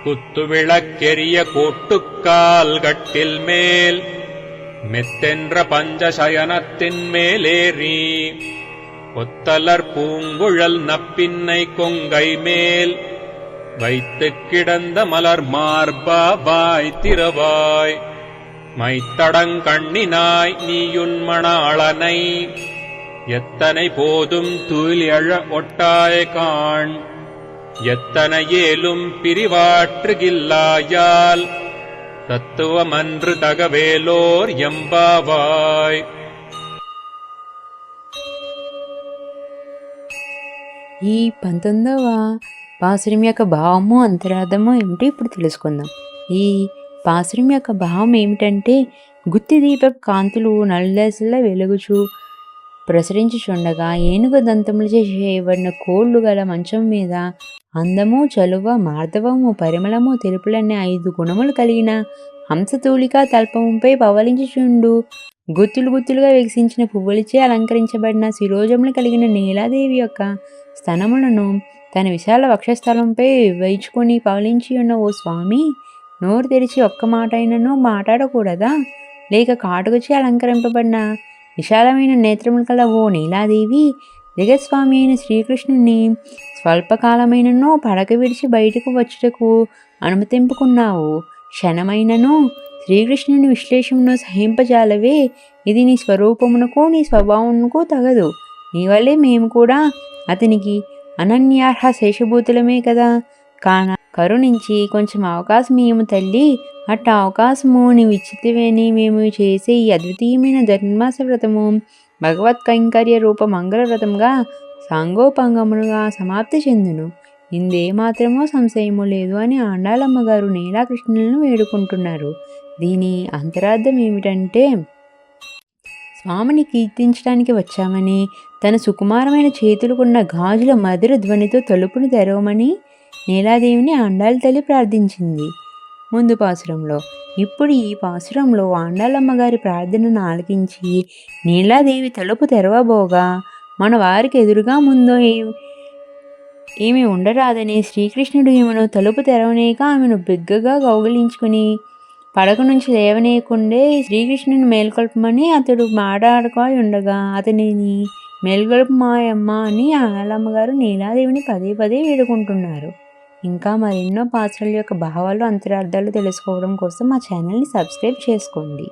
குத்து விளக்கெரிய கோட்டுக்கால் கட்டில் மேல் மெத்தென்ற பஞ்சசயனத்தின் மேலேறி ஒத்தலர் பூங்குழல் நப்பின்னை கொங்கை மேல் வைத்துக் கிடந்த மலர் மார்பா வாய் திறவாய் மைத்தடங்கண்ணினாய் நீயுன்மணாளனை எத்தனை போதும் துயிலெழ ஒட்டாய் காண் எத்தனை ஏலும் பிரிவாற்றுகில்லாயால் தத்துவமன்று தகவேலோர் எம்பாவாய். ఈ 19వ పాసురం యొక్క భావము అంతరార్థము ఏమిటి ఇప్పుడు తెలుసుకుందాం. ఈ పాసురం యొక్క భావం ఏమిటంటే, గుత్తి దీపపు కాంతులు నలుదశలా వెలుగుచు ప్రసరించుచుండగా ఏనుగు దంతములచే చేయబడిన కోళ్లు గల మంచం మీద అందము, చలువ, మార్దవము, పరిమళము, తెలుపులనే 5 గుణములు కలిగిన హంసతూలిక తల్పముపై పవలించుచుండు గుత్తులు గుత్తులుగా వికసించిన పువ్వులచే అలంకరించబడిన శిరోజములు కలిగిన నీలాదేవి యొక్క స్తనములను తన విశాల వక్షస్థలంపై వేయించుకొని పవలించి ఉన్న ఓ స్వామి, నోరు తెరిచి ఒక్క మాట అయినను మాట్లాడకూడదా? లేక కాటుకచే అలంకరింపబడిన విశాలమైన నేత్రములు కల ఓ నీలాదేవి, జగత్స్వామి అయిన శ్రీకృష్ణుని స్వల్పకాలమైనను పడక విడిచి బయటకు వచ్చుటకు అనుమతింపుకున్నావు. క్షణమైనను శ్రీకృష్ణుని విశ్లేషమును సహింపజాలవే. ఇది నీ స్వరూపమునకు నీ స్వభావమునకు తగదు. నీ వల్లే మేము కూడా అతనికి అనన్యార్హ శేషభూతులమే కదా. కాన కరుణించి కొంచెం అవకాశం ఇయ్యము తల్లి. అట్ట అవకాశము నీవు ఇచ్చితివేని మేము చేసే ఈ అద్వితీయమైన ధర్మాస వ్రతము భగవత్ కైంకర్య రూప మంగళ వ్రతంగా సాంగోపాంగములుగా సమాప్తి చెందును. ఇందే మాత్రమో సంశయము లేదు అని ఆండాళమ్మగారు నీలాకృష్ణులను వేడుకుంటున్నారు. దీని అంతరార్థం ఏమిటంటే, స్వామిని కీర్తించడానికి వచ్చామని తన సుకుమారమైన చేతులకున్న గాజుల మధుర ధ్వనితో తలుపును తెరవమని నీలాదేవిని ఆండాళ్ళ తల్లి ప్రార్థించింది ముందు పాసురంలో. ఇప్పుడు ఈ పాసురంలో ఆండాళమ్మగారి ప్రార్థనను ఆలకించి నీలాదేవి తలుపు తెరవబోగా మన వారికి ఎదురుగా ముందో ఏమి ఉండరాదని శ్రీకృష్ణుడు ఈమెను తలుపు తెరవనేక ఆమెను బిగ్గగా కౌగిలించుకుని పడక నుంచి లేవనేయకుండే శ్రీకృష్ణుని మేల్కొల్పమని అతడు మాట్లాడుకొని ఉండగా అతనిని మేల్కొల్పమాయమ్మ అని ఆండాళమ్మగారు నీలాదేవిని పదే పదే వేడుకుంటున్నారు. ఇంకా మరెన్నో పాత్రల యొక్క భావాలు, అంతరార్థాలు తెలుసుకోవడం కోసం మా ఛానల్ని సబ్స్క్రైబ్ చేసుకోండి.